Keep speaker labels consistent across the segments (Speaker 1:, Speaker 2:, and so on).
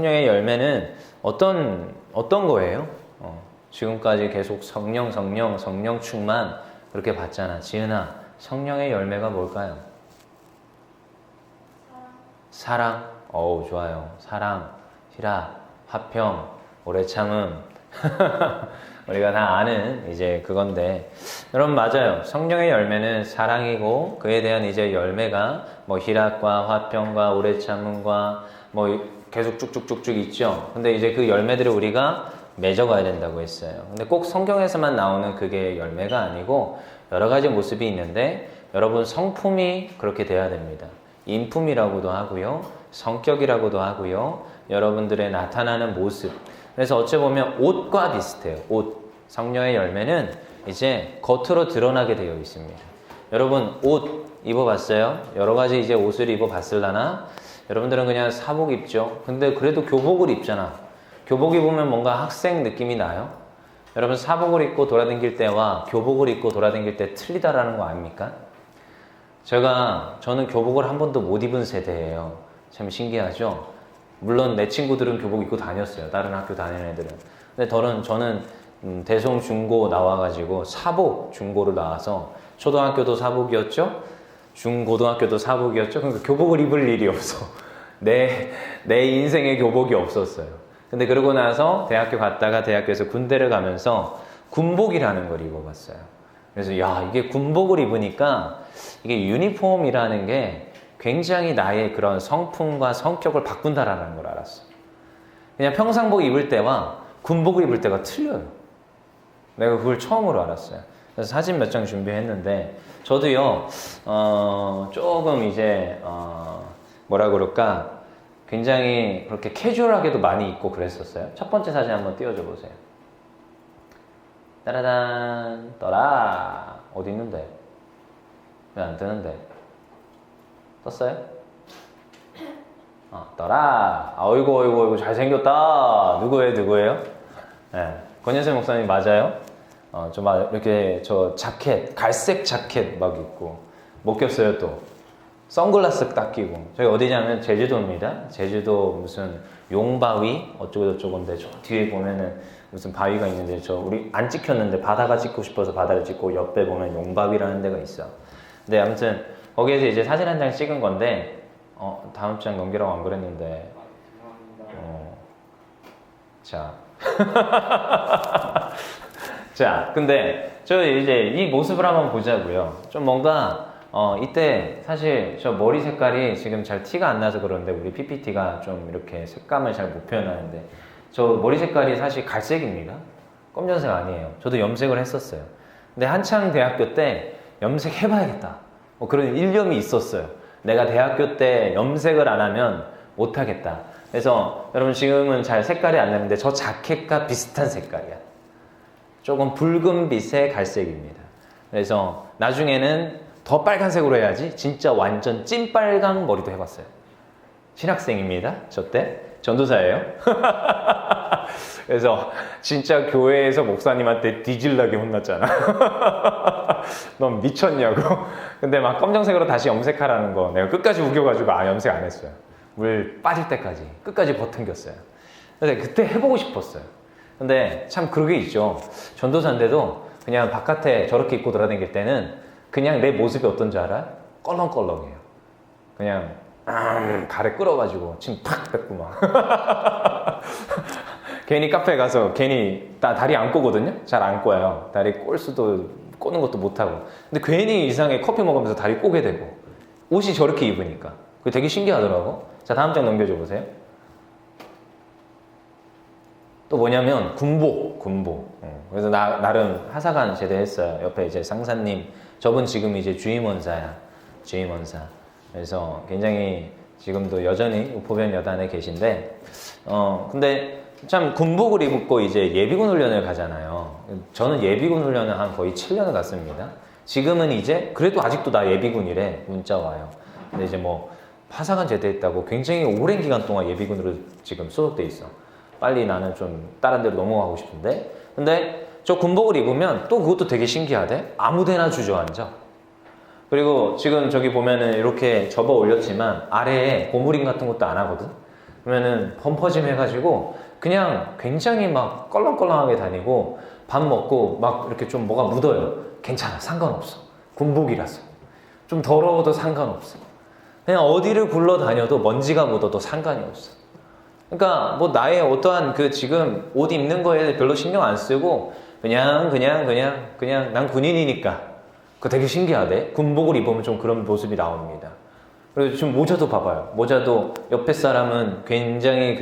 Speaker 1: 성령의 열매는 어떤 거예요? 지금까지 계속 성령 충만 그렇게 봤잖아. 지은아, 성령의 열매가 뭘까요? 사랑. 어우, 좋아요. 사랑, 희락, 화평, 오래 참음. 우리가 다 아는 이제 그건데, 여러분 맞아요. 성령의 열매는 사랑이고 그에 대한 이제 열매가 뭐 희락과 화평과 오래 참음과 뭐 계속 쭉쭉쭉쭉 있죠. 근데 이제 그 열매들을 우리가 맺어가야 된다고 했어요. 근데 꼭 성경에서만 나오는 그게 열매가 아니고 여러 가지 모습이 있는데, 여러분 성품이 그렇게 돼야 됩니다. 인품이라고도 하고요, 성격이라고도 하고요, 여러분들의 나타나는 모습. 그래서 어찌 보면 옷과 비슷해요. 옷. 성령의 열매는 이제 겉으로 드러나게 되어 있습니다. 여러분 옷 입어봤어요? 여러 가지 이제 옷을 입어봤을라나? 여러분들은 그냥 사복 입죠. 근데 그래도 교복을 입잖아. 교복 입으면 뭔가 학생 느낌이 나요? 여러분 사복을 입고 돌아다닐 때와 교복을 입고 돌아다닐 때 틀리다라는 거 아닙니까? 저는 교복을 한 번도 못 입은 세대예요. 참 신기하죠? 물론 내 친구들은 교복 입고 다녔어요. 다른 학교 다니는 애들은. 근데 저는 대성 중고 나와가지고 사복 중고를 나와서 초등학교도 사복이었죠? 중고등학교도 사복이었죠? 그러니까 교복을 입을 일이 없어. 내 인생에 교복이 없었어요. 근데 그러고 나서 대학교 갔다가 대학교에서 군대를 가면서 군복이라는 걸 입어봤어요. 그래서 야, 이게 군복을 입으니까 이게 유니폼이라는 게 굉장히 나의 그런 성품과 성격을 바꾼다라는 걸 알았어. 그냥 평상복 입을 때와 군복을 입을 때가 틀려요. 내가 그걸 처음으로 알았어요. 그래서 사진 몇 장 준비했는데, 저도요, 조금 이제, 뭐라 그럴까, 굉장히 그렇게 캐주얼하게도 많이 입고 그랬었어요. 첫 번째 사진 한번 띄워줘 보세요. 따라단, 떠라. 어디 있는데? 왜 안 뜨는데? 떴어요? 떠라. 어이구, 잘생겼다. 누구예요? 네. 권현세 목사님 맞아요? 좀 이렇게 자켓, 갈색 자켓 막 입고, 못 꼈어요 또. 선글라스 딱 끼고. 저희 어디냐면 제주도입니다. 제주도 무슨 용바위? 어쩌고저쩌고인데, 저 뒤에 보면은 무슨 바위가 있는데, 우리 안 찍혔는데 바다가 찍고 싶어서 바다를 찍고, 옆에 보면 용바위라는 데가 있어. 근데 아무튼, 거기에서 이제 사진 한 장 찍은 건데, 다음 장 넘기라고 안 그랬는데, 자. 자, 근데 저 이제 이 모습을 한번 보자고요. 좀 뭔가 이때 사실 저 머리 색깔이 지금 잘 티가 안 나서 그러는데, 우리 PPT가 좀 이렇게 색감을 잘 못 표현하는데, 저 머리 색깔이 사실 갈색입니다. 검정색 아니에요. 저도 염색을 했었어요. 근데 한창 대학교 때 염색 해봐야겠다, 그런 일념이 있었어요. 내가 대학교 때 염색을 안 하면 못하겠다. 그래서 여러분 지금은 잘 색깔이 안 나는데, 저 자켓과 비슷한 색깔이야. 조금 붉은빛의 갈색입니다. 그래서 나중에는 더 빨간색으로 해야지, 진짜 완전 찐빨강 머리도 해봤어요. 신학생입니다. 저 때 전도사예요. 그래서 진짜 교회에서 목사님한테 뒤질나게 혼났잖아. 넌 미쳤냐고. 근데 막 검정색으로 다시 염색하라는 거 내가 끝까지 우겨가지고 염색 안 했어요. 물 빠질 때까지 끝까지 버팅겼어요. 근데 그때 해보고 싶었어요. 근데 참 그게 있죠. 전도사인데도 그냥 바깥에 저렇게 입고 돌아다닐 때는 그냥 내 모습이 어떤지 알아? 껄렁껄렁해요. 그냥 가래 끌어가지고 침 팍 뱉고 막. 괜히 카페 가서 괜히 다리 안 꼬거든요. 잘 안 꼬요. 다리 꼴 수도 꼬는 것도 못하고. 근데 괜히 이상하게 커피 먹으면서 다리 꼬게 되고, 옷이 저렇게 입으니까 그게 되게 신기하더라고. 자, 다음 장 넘겨줘 보세요. 또 뭐냐면 군복. 그래서 나름 하사관 제대했어요. 옆에 이제 상사님, 저분 지금 이제 주임원사야. 주임원사. 그래서 굉장히 지금도 여전히 우포변 여단에 계신데, 근데 참 군복을 입고 이제 예비군 훈련을 가잖아요. 저는 예비군 훈련을 한 거의 7년을 갔습니다. 지금은 이제 그래도 아직도 나 예비군이래 문자 와요. 근데 이제 뭐 하사관 제대했다고 굉장히 오랜 기간 동안 예비군으로 지금 소속돼 있어. 빨리 나는 좀 다른 데로 넘어가고 싶은데, 근데 저 군복을 입으면 또 그것도 되게 신기하대. 아무데나 주저앉아. 그리고 지금 저기 보면은 이렇게 접어 올렸지만 아래에 고무링 같은 것도 안 하거든. 그러면은 펌퍼짐 해가지고 그냥 굉장히 막 껄렁껄렁하게 다니고 밥 먹고 막 이렇게 좀 뭐가 묻어요. 괜찮아, 상관없어. 군복이라서. 좀 더러워도 상관없어. 그냥 어디를 굴러다녀도 먼지가 묻어도 상관이 없어. 그러니까 뭐 나의 어떠한 그 지금 옷 입는 거에 별로 신경 안 쓰고 그냥 난 군인이니까. 그거 되게 신기하대. 군복을 입으면 좀 그런 모습이 나옵니다. 그리고 지금 모자도 봐봐요. 모자도 옆에 사람은 굉장히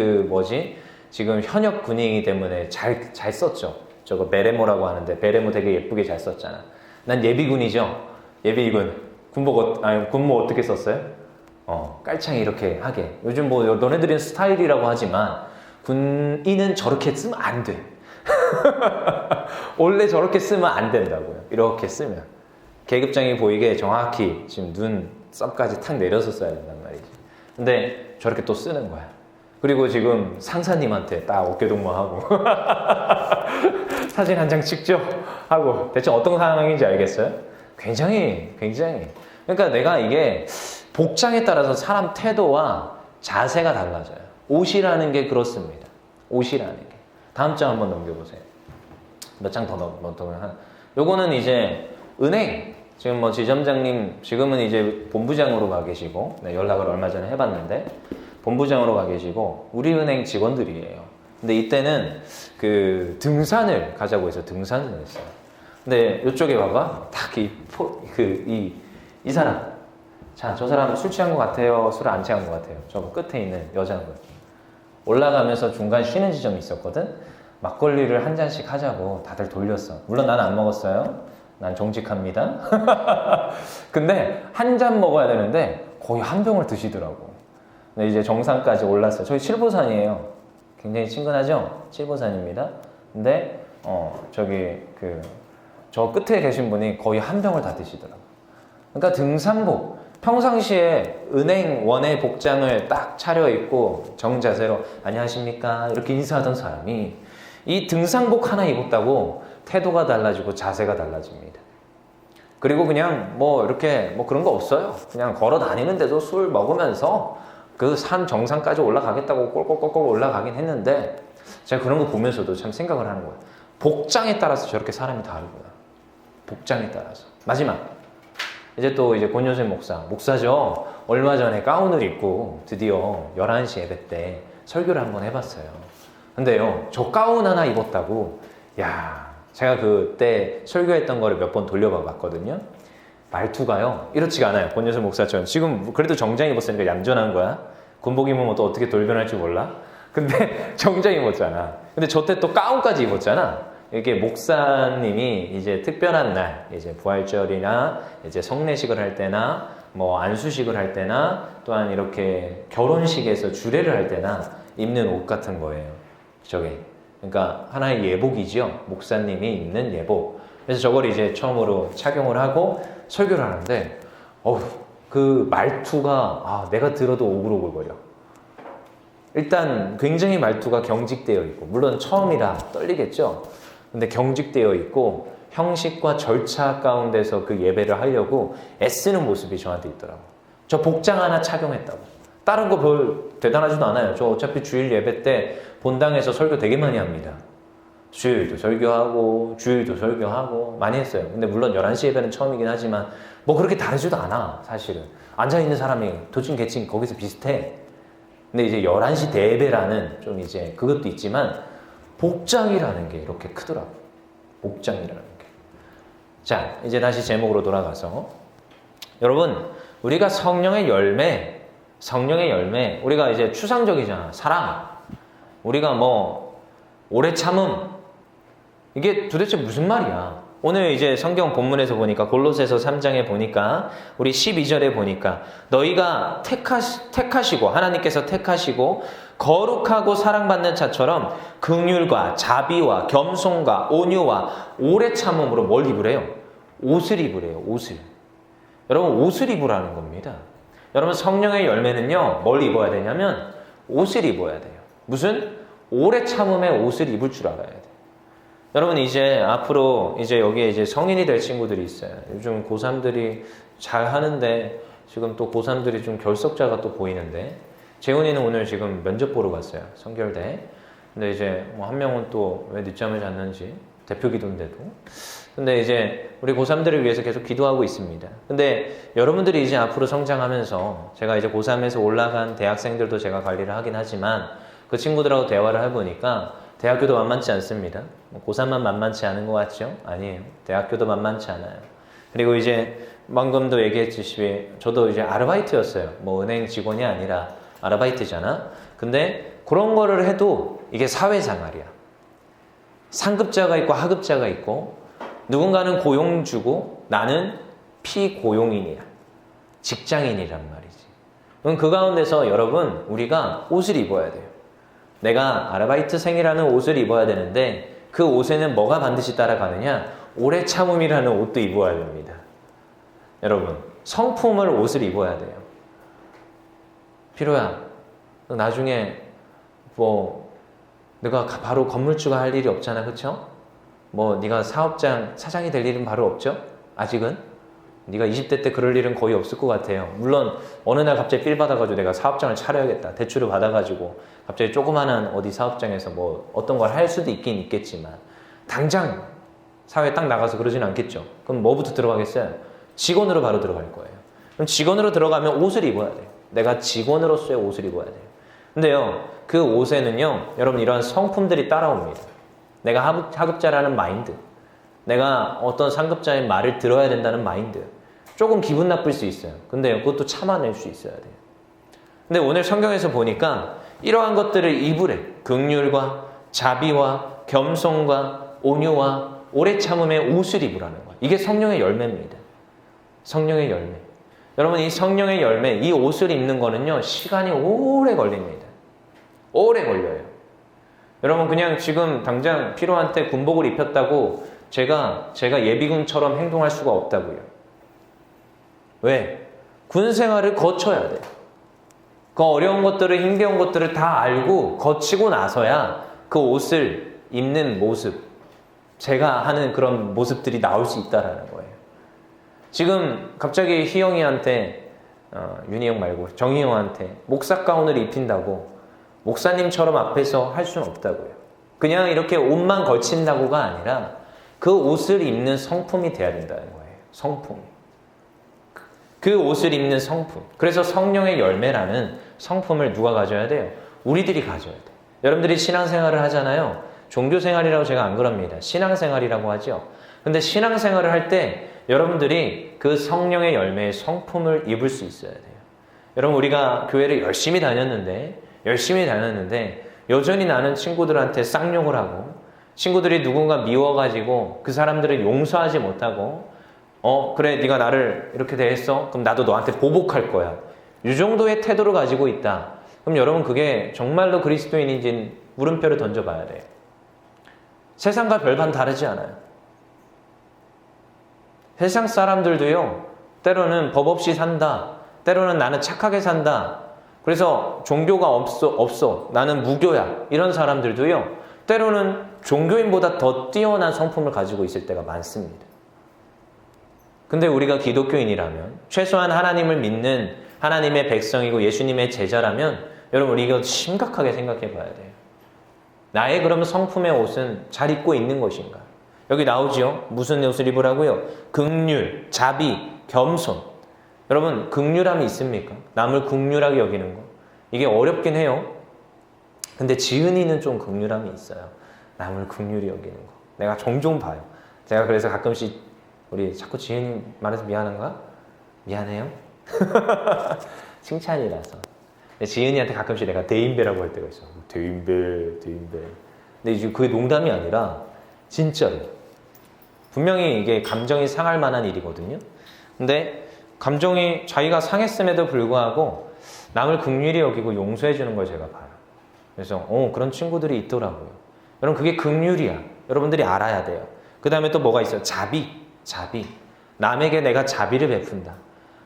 Speaker 1: 지금 현역 군인이기 때문에 잘 썼죠. 저거 베레모라고 하는데 베레모 되게 예쁘게 잘 썼잖아. 난 예비군이죠. 예비군. 군복 어떻게 썼어요? 깔창이 이렇게 하게. 요즘 뭐 너네들은 스타일이라고 하지만 군인은 저렇게 쓰면 안 돼. 원래 저렇게 쓰면 안 된다고요. 이렇게 쓰면. 계급장이 보이게 정확히 지금 눈썹까지 탁 내려서 써야 된단 말이지. 근데 저렇게 또 쓰는 거야. 그리고 지금 상사님한테 딱 어깨동무하고 사진 한 장 찍죠? 하고 대체 어떤 상황인지 알겠어요? 굉장히 그러니까 내가 이게 복장에 따라서 사람 태도와 자세가 달라져요. 옷이라는 게 그렇습니다. 옷이라는 게. 다음 장 한번 넘겨보세요. 몇 장 더 넘어가면 요거는 이제 은행 지금 뭐 지점장님 지금은 이제 본부장으로 가 계시고 연락을 얼마 전에 해봤는데 본부장으로 가 계시고 우리은행 직원들이에요. 근데 이때는 그 등산을 가자고 해서 등산을 했어요. 근데 이쪽에 봐봐 딱 이 사람 자, 저 사람 술 취한 것 같아요? 술 안 취한 것 같아요? 저 끝에 있는 여자분 올라가면서 중간 쉬는 지점이 있었거든. 막걸리를 한 잔씩 하자고 다들 돌렸어. 물론 난 안 먹었어요. 난 정직합니다. 근데 한 잔 먹어야 되는데 거의 한 병을 드시더라고. 근데 이제 정상까지 올랐어요. 저희 칠보산이에요. 굉장히 친근하죠? 칠보산입니다. 근데 저 끝에 계신 분이 거의 한 병을 다 드시더라고. 그러니까 등산복 평상시에 은행 원의 복장을 딱 차려입고 정자세로 안녕하십니까 이렇게 인사하던 사람이 이 등산복 하나 입었다고 태도가 달라지고 자세가 달라집니다. 그리고 그냥 뭐 이렇게 뭐 그런 거 없어요. 그냥 걸어 다니는데도 술 먹으면서 그 산 정상까지 올라가겠다고 꼴꼴꼴꼴 올라가긴 했는데 제가 그런 거 보면서도 참 생각을 하는 거예요. 복장에 따라서 저렇게 사람이 다르구나. 복장에 따라서. 마지막 이제 권효생 목사죠. 얼마 전에 가운을 입고 드디어 11시 예배 때 설교를 한번 해봤어요. 근데요 저 가운 하나 입었다고 제가 그때 설교했던 거를 몇 번 돌려봐 봤거든요. 말투가요 이렇지가 않아요. 권효생 목사처럼 지금 그래도 정장 입었으니까 얌전한 거야. 군복 입으면 또 어떻게 돌변할지 몰라. 근데 정장 입었잖아. 근데 저 때 또 가운까지 입었잖아. 이게 목사님이 이제 특별한 날, 이제 부활절이나 이제 성례식을 할 때나 뭐 안수식을 할 때나 또한 이렇게 결혼식에서 주례를 할 때나 입는 옷 같은 거예요. 저게. 그러니까 하나의 예복이죠. 목사님이 입는 예복. 그래서 저걸 이제 처음으로 착용을 하고 설교를 하는데, 그 말투가 내가 들어도 오글오글거려. 일단 굉장히 말투가 경직되어 있고, 물론 처음이라 떨리겠죠. 근데 경직되어 있고 형식과 절차 가운데서 그 예배를 하려고 애쓰는 모습이 저한테 있더라고. 저 복장 하나 착용했다고. 다른 거 별 대단하지도 않아요. 저 어차피 주일 예배 때 본당에서 설교 되게 많이 합니다. 주일도 설교하고 주일도 설교하고 많이 했어요. 근데 물론 11시 예배는 처음이긴 하지만 뭐 그렇게 다르지도 않아. 사실은 앉아있는 사람이 도찐 개찐 거기서 비슷해. 근데 이제 11시 대예배라는 좀 이제 그것도 있지만 복장이라는 게 이렇게 크더라고. 복장이라는 게. 자, 이제 다시 제목으로 돌아가서 여러분, 우리가 성령의 열매, 우리가 이제 추상적이잖아. 사랑. 우리가 뭐 오래 참음. 이게 도대체 무슨 말이야? 오늘 이제 성경 본문에서 보니까 골로새서 3장에 보니까 우리 12절에 보니까 너희가 택하시고 하나님께서 택하시고 거룩하고 사랑받는 자처럼 긍휼과 자비와 겸손과 온유와 오래 참음으로 뭘 입으래요? 옷을 입으래요. 옷을. 여러분 옷을 입으라는 겁니다. 여러분 성령의 열매는요 뭘 입어야 되냐면 옷을 입어야 돼요. 무슨? 오래 참음의 옷을 입을 줄 알아야 돼요. 여러분 이제 앞으로 이제 여기에 이제 성인이 될 친구들이 있어요. 요즘 고3들이 잘 하는데 지금 또 고3들이 좀 결석자가 또 보이는데 재훈이는 오늘 지금 면접 보러 갔어요. 성결대. 근데 이제 뭐 한 명은 또 왜 늦잠을 잤는지 대표 기도인데도. 근데 이제 우리 고3들을 위해서 계속 기도하고 있습니다. 근데 여러분들이 이제 앞으로 성장하면서 제가 이제 고3에서 올라간 대학생들도 제가 관리를 하긴 하지만 그 친구들하고 대화를 해보니까 대학교도 만만치 않습니다. 고3만 만만치 않은 것 같죠? 아니에요. 대학교도 만만치 않아요. 그리고 이제 방금도 얘기했듯이 저도 이제 아르바이트였어요. 뭐 은행 직원이 아니라 아르바이트잖아. 근데 그런 거를 해도 이게 사회생활이야. 상급자가 있고 하급자가 있고 누군가는 고용주고 나는 피고용인이야. 직장인이란 말이지. 그럼 그 가운데서 여러분 우리가 옷을 입어야 돼요. 내가 아르바이트생이라는 옷을 입어야 되는데 그 옷에는 뭐가 반드시 따라가느냐? 오래 참음이라는 옷도 입어야 됩니다. 여러분 성품을 옷을 입어야 돼요. 피로야 너 나중에 뭐 내가 바로 건물주가 할 일이 없잖아. 그쵸? 뭐 네가 사업장 사장이 될 일은 바로 없죠? 아직은? 네가 20대 때 그럴 일은 거의 없을 것 같아요. 물론 어느 날 갑자기 필 받아가지고 내가 사업장을 차려야겠다. 대출을 받아가지고 갑자기 조그마한 어디 사업장에서 뭐 어떤 걸 할 수도 있긴 있겠지만 당장 사회에 딱 나가서 그러진 않겠죠. 그럼 뭐부터 들어가겠어요? 직원으로 바로 들어갈 거예요. 그럼 직원으로 들어가면 옷을 입어야 돼요. 내가 직원으로서의 옷을 입어야 돼요. 근데요, 그 옷에는요, 여러분 이런 성품들이 따라옵니다. 내가 하급자라는 마인드, 내가 어떤 상급자의 말을 들어야 된다는 마인드, 조금 기분 나쁠 수 있어요. 근데 그것도 참아낼 수 있어야 돼요. 근데 오늘 성경에서 보니까 이러한 것들을 입으래. 긍휼과 자비와 겸손과 온유와 오래 참음의 옷을 입으라는 거예요. 이게 성령의 열매입니다. 성령의 열매. 여러분 이 성령의 열매, 이 옷을 입는 거는요 시간이 오래 걸립니다. 오래 걸려요. 여러분 그냥 지금 당장 피로한테 군복을 입혔다고 제가 예비군처럼 행동할 수가 없다고요. 왜? 군 생활을 거쳐야 돼요. 그 어려운 것들을 힘겨운 것들을 다 알고 거치고 나서야 그 옷을 입는 모습, 제가 하는 그런 모습들이 나올 수 있다라는 거예요. 지금 갑자기 희영이한테 윤희 형 말고 정희 형한테 목사 가운을 입힌다고 목사님처럼 앞에서 할 수는 없다고요. 그냥 이렇게 옷만 걸친다고가 아니라 그 옷을 입는 성품이 돼야 된다는 거예요. 성품. 그 옷을 입는 성품. 그래서 성령의 열매라는 성품을 누가 가져야 돼요? 우리들이 가져야 돼요. 여러분들이 신앙생활을 하잖아요. 종교생활이라고 제가 안 그럽니다. 신앙생활이라고 하죠. 근데 신앙생활을 할 때 여러분들이 그 성령의 열매의 성품을 입을 수 있어야 돼요. 여러분 우리가 교회를 열심히 다녔는데 여전히 나는 친구들한테 쌍욕을 하고 친구들이 누군가 미워가지고 그 사람들을 용서하지 못하고 그래 네가 나를 이렇게 대했어? 그럼 나도 너한테 보복할 거야. 이 정도의 태도를 가지고 있다. 그럼 여러분 그게 정말로 그리스도인인지 물음표를 던져봐야 돼요. 세상과 별반 다르지 않아요. 세상 사람들도요, 때로는 법 없이 산다. 때로는 나는 착하게 산다. 그래서 종교가 없어. 나는 무교야. 이런 사람들도요, 때로는 종교인보다 더 뛰어난 성품을 가지고 있을 때가 많습니다. 근데 우리가 기독교인이라면, 최소한 하나님을 믿는 하나님의 백성이고 예수님의 제자라면, 여러분, 우리 이거 심각하게 생각해 봐야 돼요. 나의 그러면 성품의 옷은 잘 입고 있는 것인가? 여기 나오지요? 무슨 옷을 입으라고요? 긍휼, 자비, 겸손. 여러분 긍휼함이 있습니까? 남을 긍휼하게 여기는 거. 이게 어렵긴 해요. 근데 지은이는 좀 긍휼함이 있어요. 남을 긍휼히 여기는 거. 내가 종종 봐요. 제가 그래서 가끔씩 우리 자꾸 지은이 말해서 미안한가? 미안해요? 칭찬이라서. 지은이한테 가끔씩 내가 대인배라고 할 때가 있어. 대인배. 근데 이제 그게 농담이 아니라 진짜로. 분명히 이게 감정이 상할 만한 일이거든요. 근데 감정이 자기가 상했음에도 불구하고 남을 긍휼히 여기고 용서해 주는 걸 제가 봐요. 그래서 그런 친구들이 있더라고요. 여러분 그게 긍휼이야. 여러분들이 알아야 돼요. 그 다음에 또 뭐가 있어요? 자비. 남에게 내가 자비를 베푼다.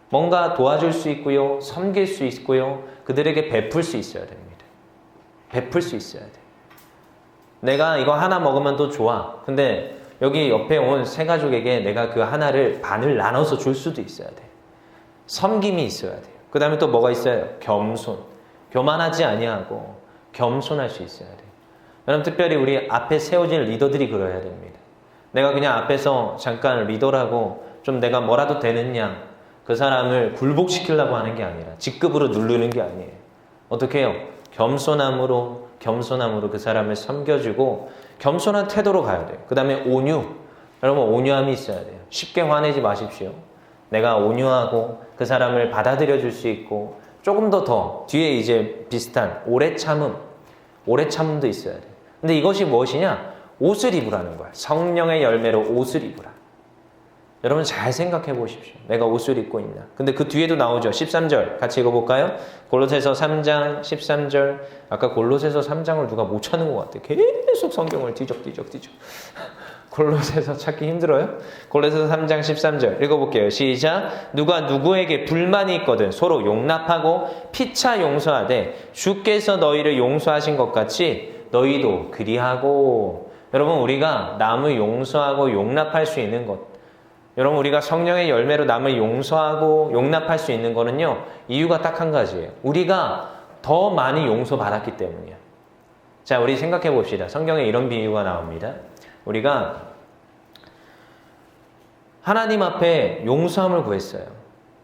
Speaker 1: 뭔가 도와줄 수 있고요. 섬길 수 있고요. 그들에게 베풀 수 있어야 됩니다. 베풀 수 있어야 돼. 내가 이거 하나 먹으면 또 좋아. 근데 여기 옆에 온 세 가족에게 내가 그 하나를 반을 나눠서 줄 수도 있어야 돼. 섬김이 있어야 돼요. 그 다음에 또 뭐가 있어요? 겸손. 교만하지 아니하고 겸손할 수 있어야 돼요. 여러분 특별히 우리 앞에 세워질 리더들이 그러해야 됩니다. 내가 그냥 앞에서 잠깐 리더라고 좀 내가 뭐라도 되는 양 그 사람을 굴복시키려고 하는 게 아니라 직급으로 누르는 게 아니에요. 어떻게 해요? 겸손함으로 그 사람을 섬겨주고 겸손한 태도로 가야 돼요. 그 다음에 온유. 여러분 온유함이 있어야 돼요. 쉽게 화내지 마십시오. 내가 온유하고 그 사람을 받아들여 줄 수 있고 조금 더 뒤에 이제 비슷한 오래 참음도 있어야 돼요. 근데 이것이 무엇이냐? 옷을 입으라는 거야. 성령의 열매로 옷을 입으라. 여러분 잘 생각해 보십시오. 내가 옷을 입고 있나? 근데 그 뒤에도 나오죠. 13절 같이 읽어볼까요? 골로새서 3장 13절. 아까 골로새서 3장을 누가 못 찾는 것 같아. 계속 성경을 뒤적. 골로새서 찾기 힘들어요? 골로새서 3장 13절 읽어볼게요. 시작. 누가 누구에게 불만이 있거든 서로 용납하고 피차 용서하되 주께서 너희를 용서하신 것 같이 너희도 그리하고. 여러분 우리가 남을 용서하고 용납할 수 있는 것, 여러분 우리가 성령의 열매로 남을 용서하고 용납할 수 있는 거는요 이유가 딱 한 가지예요. 우리가 더 많이 용서받았기 때문이에요. 자, 우리 생각해 봅시다. 성경에 이런 비유가 나옵니다. 우리가 하나님 앞에 용서함을 구했어요.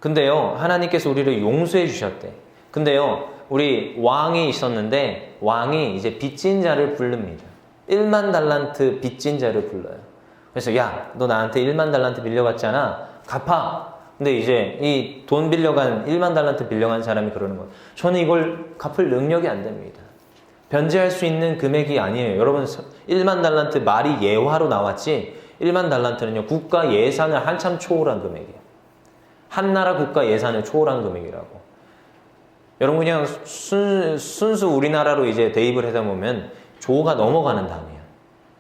Speaker 1: 근데요 하나님께서 우리를 용서해 주셨대. 근데요 우리 왕이 있었는데 왕이 이제 빚진 자를 부릅니다. 1만 달란트 빚진 자를 불러요. 그래서 야, 너 나한테 1만 달란트 빌려갔잖아. 갚아. 근데 이제 이 돈 빌려간 1만 달란트 빌려간 사람이 그러는 거예요. 저는 이걸 갚을 능력이 안 됩니다. 변제할 수 있는 금액이 아니에요. 여러분 1만 달란트 말이 예화로 나왔지 1만 달란트는요 국가 예산을 한참 초월한 금액이에요. 한 나라 국가 예산을 초월한 금액이라고. 여러분 그냥 순수 우리나라로 이제 대입을 하다 보면 조가 넘어가는 단위야.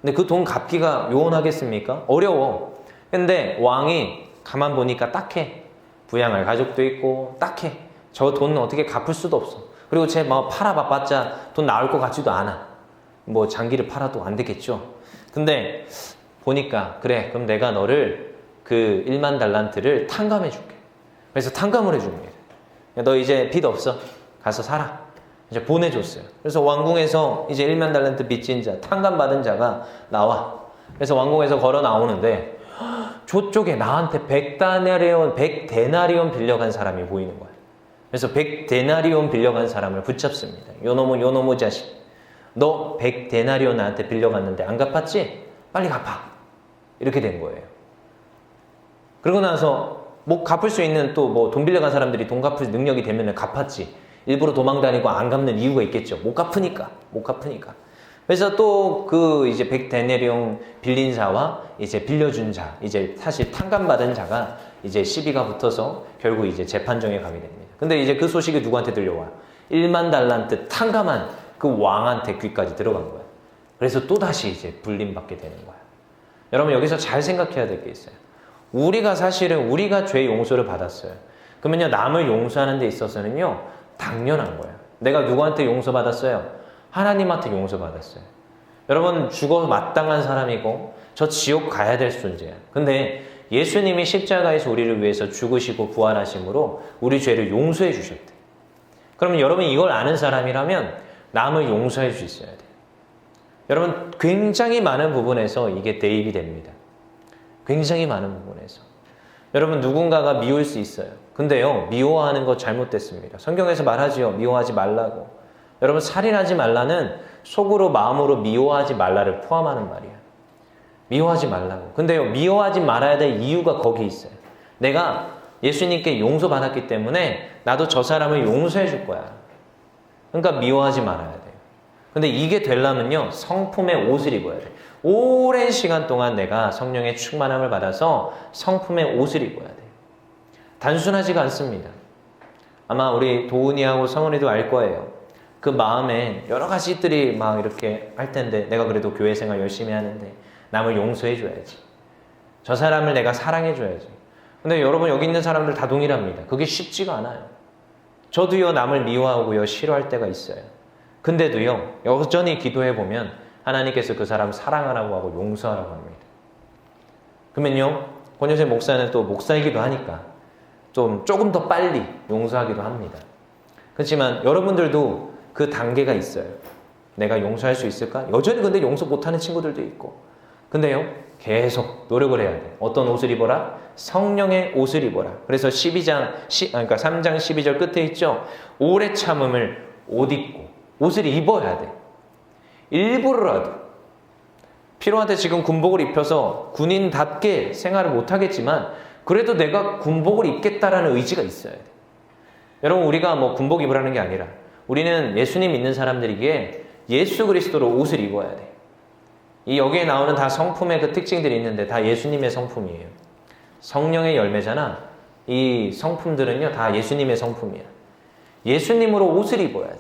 Speaker 1: 근데 그 돈 갚기가 요원하겠습니까? 어려워. 근데 왕이 가만 보니까 딱해. 부양할 가족도 있고 딱해. 저 돈 어떻게 갚을 수도 없어. 그리고 쟤 뭐 팔아봤자 돈 나올 것 같지도 않아. 뭐 장기를 팔아도 안 되겠죠. 근데 보니까 그래 그럼 내가 너를 그 1만 달란트를 탕감해 줄게. 그래서 탕감을 해줍니다. 너 이제 빚 없어. 가서 살아. 이제 보내줬어요. 그래서 왕궁에서 이제 1만 달란트 빚진 자, 탕감받은 자가 나와. 그래서 왕궁에서 걸어 나오는데 저쪽에 나한테 100데나리온 빌려간 사람이 보이는 거야. 그래서 100데나리온 빌려간 사람을 붙잡습니다. 요놈의 자식. 너 100데나리온 나한테 빌려갔는데 안 갚았지? 빨리 갚아. 이렇게 된 거예요. 그러고 나서 뭐 갚을 수 있는 또 뭐 돈 빌려간 사람들이 돈 갚을 능력이 되면 갚았지. 일부러 도망다니고 안 갚는 이유가 있겠죠. 못 갚으니까. 그래서 또 그 이제 100데나리온 빌린 자와 이제 빌려준 자, 이제 사실 탕감받은 자가 이제 시비가 붙어서 결국 이제 재판정에 가게 됩니다. 근데 이제 그 소식이 누구한테 들려와요? 1만 달란트 탕감한 그 왕한테 귀까지 들어간 거예요. 그래서 또다시 이제 불림받게 되는 거예요. 여러분 여기서 잘 생각해야 될 게 있어요. 우리가 죄 용서를 받았어요. 그러면요 남을 용서하는 데 있어서는요 당연한 거예요. 내가 누구한테 용서받았어요? 하나님한테 용서받았어요. 여러분 죽어 마땅한 사람이고 저 지옥 가야 될 존재야. 근데 예수님이 십자가에서 우리를 위해서 죽으시고 부활하심으로 우리 죄를 용서해 주셨대. 그러면 여러분 이걸 아는 사람이라면 남을 용서해 줄 수 있어야 돼요. 여러분 굉장히 많은 부분에서 이게 대입이 됩니다. 굉장히 많은 부분에서. 여러분 누군가가 미울 수 있어요. 근데요 미워하는 거 잘못됐습니다. 성경에서 말하지요. 미워하지 말라고. 여러분 살인하지 말라는 속으로 마음으로 미워하지 말라를 포함하는 말이야. 미워하지 말라고. 근데요 미워하지 말아야 될 이유가 거기 있어요. 내가 예수님께 용서받았기 때문에 나도 저 사람을 용서해 줄 거야. 그러니까 미워하지 말아야 돼요. 근데 이게 되려면요 성품의 옷을 입어야 돼. 오랜 시간 동안 내가 성령의 충만함을 받아서 성품의 옷을 입어야 돼요. 단순하지가 않습니다. 아마 우리 도훈이하고 성은이도 알 거예요. 그 마음에 여러 가지들이 막 이렇게 할 텐데 내가 그래도 교회 생활 열심히 하는데 남을 용서해 줘야지. 저 사람을 내가 사랑해 줘야지. 근데 여러분 여기 있는 사람들 다 동일합니다. 그게 쉽지가 않아요. 저도요 남을 미워하고요 싫어할 때가 있어요. 근데도요 여전히 기도해 보면 하나님께서 그 사람 사랑하라고 하고 용서하라고 합니다. 그러면요 권효세 목사는 또 목사이기도 하니까 좀 조금 더 빨리 용서하기도 합니다. 그렇지만 여러분들도 그 단계가 있어요. 내가 용서할 수 있을까? 여전히 근데 용서 못하는 친구들도 있고. 근데요, 계속 노력을 해야 돼. 어떤 옷을 입어라? 성령의 옷을 입어라. 그래서 3장 12절 끝에 있죠. 오래 참음을 옷 입고 옷을 입어야 돼. 일부러라도. 필요할 때 지금 군복을 입혀서 군인답게 생활을 못하겠지만 그래도 내가 군복을 입겠다라는 의지가 있어야 돼. 여러분, 우리가 뭐 군복 입으라는 게 아니라 우리는 예수님 믿는 사람들이기에 예수 그리스도로 옷을 입어야 돼. 이 여기에 나오는 다 성품의 그 특징들이 있는데 다 예수님의 성품이에요. 성령의 열매잖아. 이 성품들은요 다 예수님의 성품이야. 예수님으로 옷을 입어야 돼.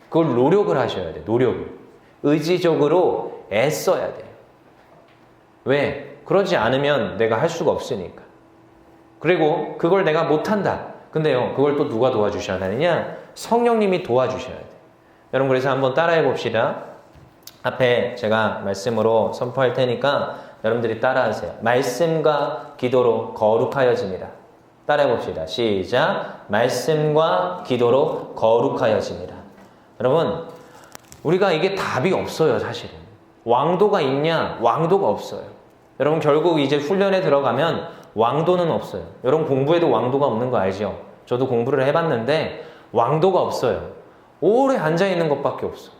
Speaker 1: 그걸 노력을 하셔야 돼. 노력을. 의지적으로 애써야 돼요. 왜? 그러지 않으면 내가 할 수가 없으니까. 그리고 그걸 내가 못한다. 근데요, 그걸 또 누가 도와주셔야 되느냐? 성령님이 도와주셔야 돼. 여러분, 그래서 한번 따라해 봅시다. 앞에 제가 말씀으로 선포할 테니까 여러분들이 따라하세요. 말씀과 기도로 거룩하여지니라. 따라해 봅시다. 시작. 말씀과 기도로 거룩하여지니라. 여러분, 우리가 이게 답이 없어요, 사실은. 왕도가 있냐? 왕도가 없어요. 여러분, 결국 이제 훈련에 들어가면 왕도는 없어요. 여러분, 공부에도 왕도가 없는 거 알죠? 저도 공부를 해봤는데 왕도가 없어요. 오래 앉아있는 것밖에 없어.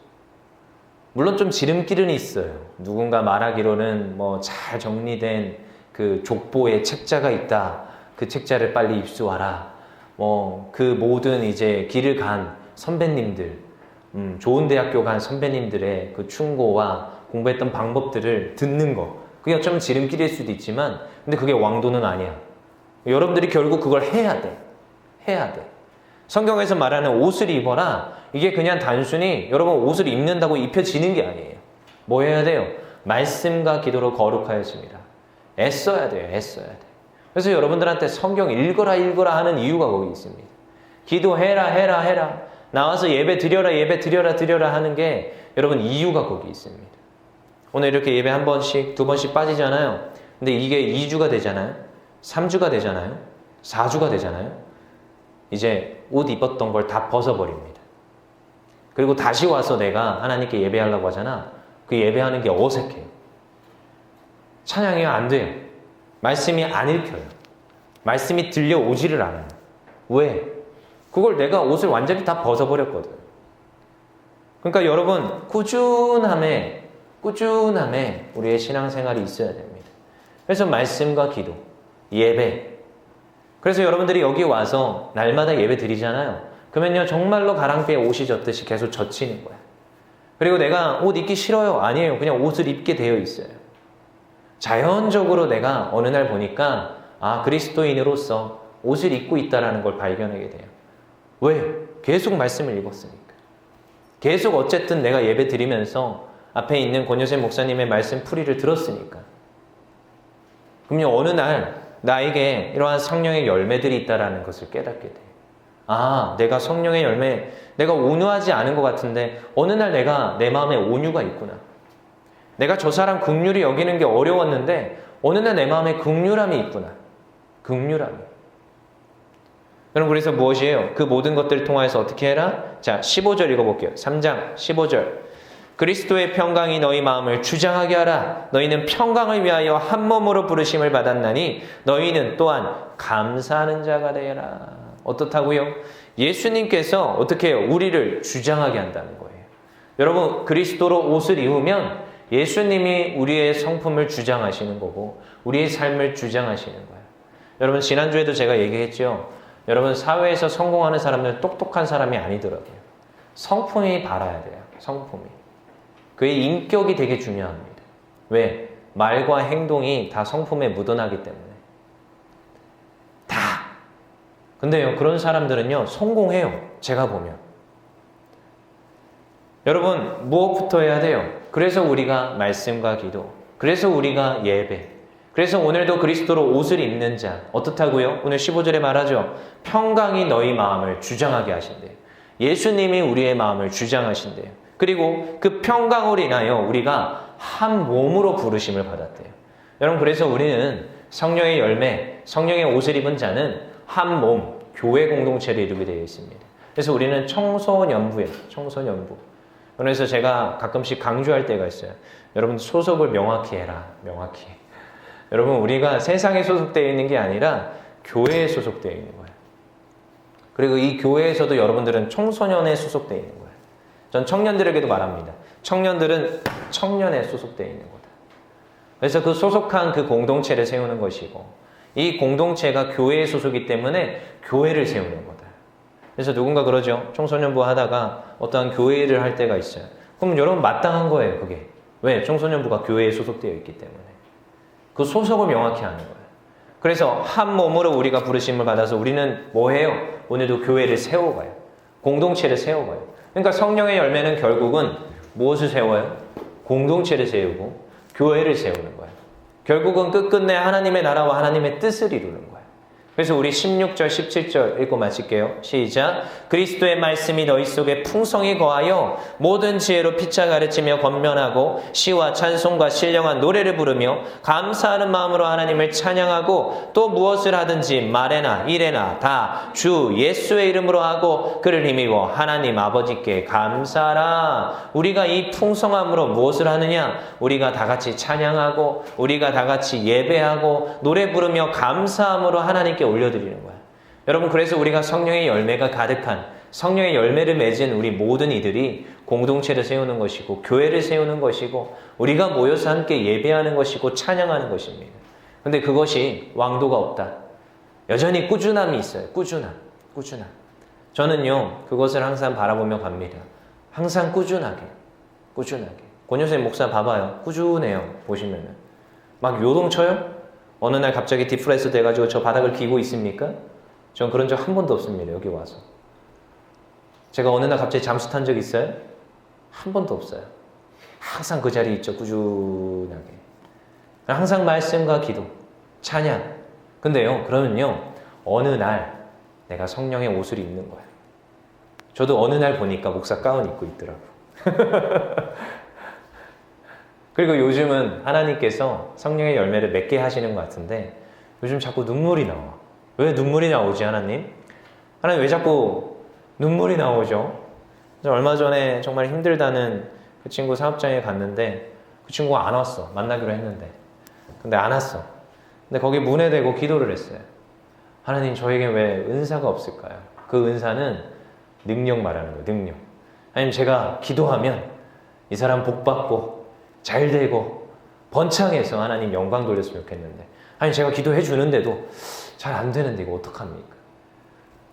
Speaker 1: 물론 좀 지름길은 있어요. 누군가 말하기로는 뭐 잘 정리된 그 족보의 책자가 있다. 그 책자를 빨리 입수하라. 뭐 그 모든 이제 길을 간 선배님들, 좋은 대학교 간 선배님들의 그 충고와 공부했던 방법들을 듣는 거. 그게 어쩌면 지름길일 수도 있지만 근데 그게 왕도는 아니야. 여러분들이 결국 그걸 해야 돼. 해야 돼. 성경에서 말하는 옷을 입어라. 이게 그냥 단순히 여러분 옷을 입는다고 입혀지는 게 아니에요. 뭐 해야 돼요? 말씀과 기도로 거룩하여집니다. 애써야 돼요. 애써야 돼. 그래서 여러분들한테 성경 읽어라 하는 이유가 거기 있습니다. 기도해라. 나와서 예배 드려라 하는 게 여러분 이유가 거기 있습니다. 오늘 이렇게 예배 한 번씩, 두 번씩 빠지잖아요. 근데 이게 2주가 되잖아요. 3주가 되잖아요. 4주가 되잖아요. 이제 옷 입었던 걸 다 벗어버립니다. 그리고 다시 와서 내가 하나님께 예배하려고 하잖아. 그 예배하는 게 어색해요. 찬양이 안 돼요. 말씀이 안 읽혀요. 말씀이 들려오지를 않아요. 왜? 그걸 내가 옷을 완전히 다 벗어버렸거든. 그러니까 여러분, 꾸준함에 우리의 신앙생활이 있어야 됩니다. 그래서 말씀과 기도, 예배. 그래서 여러분들이 여기 와서 날마다 예배 드리잖아요. 그러면요, 정말로 가랑비에 옷이 젖듯이 계속 젖히는 거야. 그리고 내가 옷 입기 싫어요. 아니에요. 그냥 옷을 입게 되어 있어요. 자연적으로 내가 어느 날 보니까 그리스도인으로서 옷을 입고 있다는 걸 발견하게 돼요. 왜? 계속 말씀을 읽었으니까. 계속 어쨌든 내가 예배 드리면서 앞에 있는 권효세 목사님의 말씀 풀이를 들었으니까. 그럼요, 어느 날 나에게 이러한 성령의 열매들이 있다는 것을 깨닫게 돼요. 내가 성령의 열매, 내가 온유하지 않은 것 같은데 어느 날 내가 내 마음에 온유가 있구나. 내가 저 사람 긍휼히 여기는 게 어려웠는데 어느 날 내 마음에 긍휼함이 있구나. 긍휼함이. 여러분, 그래서 무엇이에요? 그 모든 것들을 통하여서 어떻게 해라? 자, 15절 읽어볼게요. 3장 15절. 그리스도의 평강이 너희 마음을 주장하게 하라. 너희는 평강을 위하여 한 몸으로 부르심을 받았나니 너희는 또한 감사하는 자가 되라. 어떻다고요? 예수님께서 어떻게 해요? 우리를 주장하게 한다는 거예요. 여러분, 그리스도로 옷을 입으면 예수님이 우리의 성품을 주장하시는 거고 우리의 삶을 주장하시는 거예요. 여러분, 지난주에도 제가 얘기했죠. 여러분, 사회에서 성공하는 사람들은 똑똑한 사람이 아니더라고요. 성품이 바라야 돼요. 성품이. 그의 인격이 되게 중요합니다. 왜? 말과 행동이 다 성품에 묻어나기 때문에. 다. 근데요, 그런 사람들은요, 성공해요. 제가 보면. 여러분, 무엇부터 해야 돼요? 그래서 우리가 말씀과 기도, 그래서 우리가 예배, 그래서 오늘도 그리스도로 옷을 입는 자, 어떻다고요? 오늘 15절에 말하죠. 평강이 너희 마음을 주장하게 하신대요. 예수님이 우리의 마음을 주장하신대요. 그리고 그 평강으로 인하여 우리가 한 몸으로 부르심을 받았대요. 여러분, 그래서 우리는 성령의 열매, 성령의 옷을 입은 자는 한 몸, 교회 공동체를 이루게 되어 있습니다. 그래서 우리는 청소년부예요. 청소년부. 그래서 제가 가끔씩 강조할 때가 있어요. 여러분 소속을 명확히 해라. 명확히. 여러분 우리가 세상에 소속되어 있는 게 아니라 교회에 소속되어 있는 거예요. 그리고 이 교회에서도 여러분들은 청소년에 소속되어 있는 거예요. 전 청년들에게도 말합니다. 청년들은 청년에 소속되어 있는 거다. 그래서 그 소속한 그 공동체를 세우는 것이고 이 공동체가 교회에 소속이기 때문에 교회를 세우는 거다. 그래서 누군가 그러죠. 청소년부 하다가 어떠한 교회를 할 때가 있어요. 그럼 여러분 마땅한 거예요. 그게. 왜? 청소년부가 교회에 소속되어 있기 때문에. 그 소속을 명확히 하는 거예요. 그래서 한 몸으로 우리가 부르심을 받아서 우리는 뭐 해요? 오늘도 교회를 세워가요. 공동체를 세워가요. 그러니까 성령의 열매는 결국은 무엇을 세워요? 공동체를 세우고 교회를 세우는 거예요. 결국은 끝끝내 하나님의 나라와 하나님의 뜻을 이루는 거예요. 그래서 우리 16절, 17절 읽고 마칠게요. 시작. 그리스도의 말씀이 너희 속에 풍성히 거하여 모든 지혜로 피차 가르치며 권면하고 시와 찬송과 신령한 노래를 부르며 감사하는 마음으로 하나님을 찬양하고 또 무엇을 하든지 말에나 일에나 다 주 예수의 이름으로 하고 그를 힘입어 하나님 아버지께 감사하라. 우리가 이 풍성함으로 무엇을 하느냐? 우리가 다 같이 찬양하고 우리가 다 같이 예배하고 노래 부르며 감사함으로 하나님께 올려드리는 거야. 여러분 그래서 우리가 성령의 열매가 가득한 성령의 열매를 맺은 우리 모든 이들이 공동체를 세우는 것이고 교회를 세우는 것이고 우리가 모여서 함께 예배하는 것이고 찬양하는 것입니다. 근데 그것이 왕도가 없다. 여전히 꾸준함이 있어요. 꾸준함. 저는요 그것을 항상 바라보며 갑니다. 항상 꾸준하게. 권효생 목사 봐봐요. 꾸준해요. 보시면은 막 요동쳐요? 어느 날 갑자기 디프레스 돼가지고 저 바닥을 기고 있습니까? 전 그런 적 한 번도 없습니다. 여기 와서. 제가 어느 날 갑자기 잠수 탄 적 있어요? 한 번도 없어요. 항상 그 자리에 있죠. 꾸준하게. 항상 말씀과 기도, 찬양. 근데요, 그러면요, 어느 날 내가 성령의 옷을 입는 거예요. 저도 어느 날 보니까 목사 가운 입고 있더라고. 그리고 요즘은 하나님께서 성령의 열매를 맺게 하시는 것 같은데 요즘 자꾸 눈물이 나와. 왜 눈물이 나오지 하나님? 하나님 왜 자꾸 눈물이 나오죠? 얼마 전에 정말 힘들다는 그 친구 사업장에 갔는데 그 친구가 안 왔어. 만나기로 했는데. 근데 안 왔어. 근데 거기 문에 대고 기도를 했어요. 하나님 저에게 왜 은사가 없을까요? 그 은사는 능력 말하는 거예요. 능력. 하나님 제가 기도하면 이 사람 복 받고 잘 되고 번창해서 하나님 영광 돌렸으면 좋겠는데 아니 제가 기도해 주는데도 잘 안 되는데 이거 어떡합니까?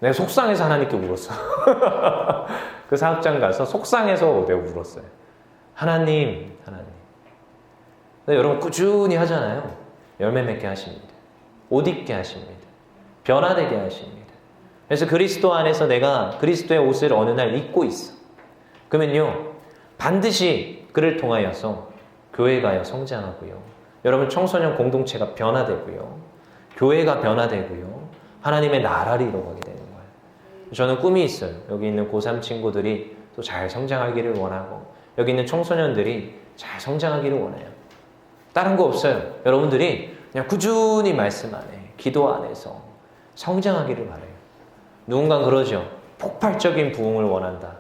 Speaker 1: 내가 속상해서 하나님께 울었어. 그 사업장 가서 속상해서 내가 울었어요. 하나님. 근데 여러분 꾸준히 하잖아요. 열매 맺게 하십니다. 옷 입게 하십니다. 변화되게 하십니다. 그래서 그리스도 안에서 내가 그리스도의 옷을 어느 날 입고 있어. 그러면요 반드시 그를 통하여서 교회가요 성장하고요. 여러분 청소년 공동체가 변화되고요. 교회가 변화되고요. 하나님의 나라를 이루어가게 되는 거예요. 저는 꿈이 있어요. 여기 있는 고3 친구들이 또 잘 성장하기를 원하고 여기 있는 청소년들이 잘 성장하기를 원해요. 다른 거 없어요. 여러분들이 그냥 꾸준히 말씀 안에 기도 안에서 성장하기를 바라요. 누군가 그러죠. 폭발적인 부흥을 원한다.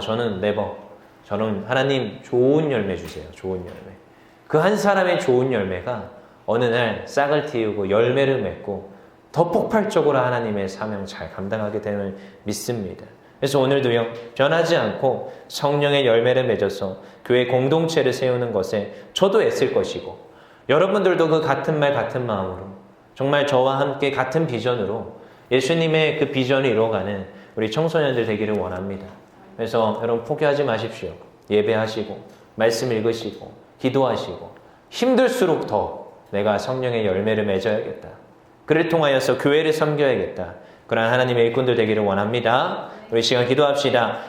Speaker 1: 저는 네버. 저는 하나님 좋은 열매 주세요. 좋은 열매. 그 한 사람의 좋은 열매가 어느 날 싹을 틔우고 열매를 맺고 더 폭발적으로 하나님의 사명 잘 감당하게 되는 믿습니다. 그래서 오늘도요 변하지 않고 성령의 열매를 맺어서 교회 공동체를 세우는 것에 저도 애쓸 것이고 여러분들도 그 같은 말 같은 마음으로 정말 저와 함께 같은 비전으로 예수님의 그 비전을 이루어가는 우리 청소년들 되기를 원합니다. 그래서 여러분 포기하지 마십시오. 예배하시고 말씀 읽으시고 기도하시고 힘들수록 더 내가 성령의 열매를 맺어야겠다. 그를 통하여서 교회를 섬겨야겠다. 그러한 하나님의 일꾼들 되기를 원합니다. 우리 시간 기도합시다.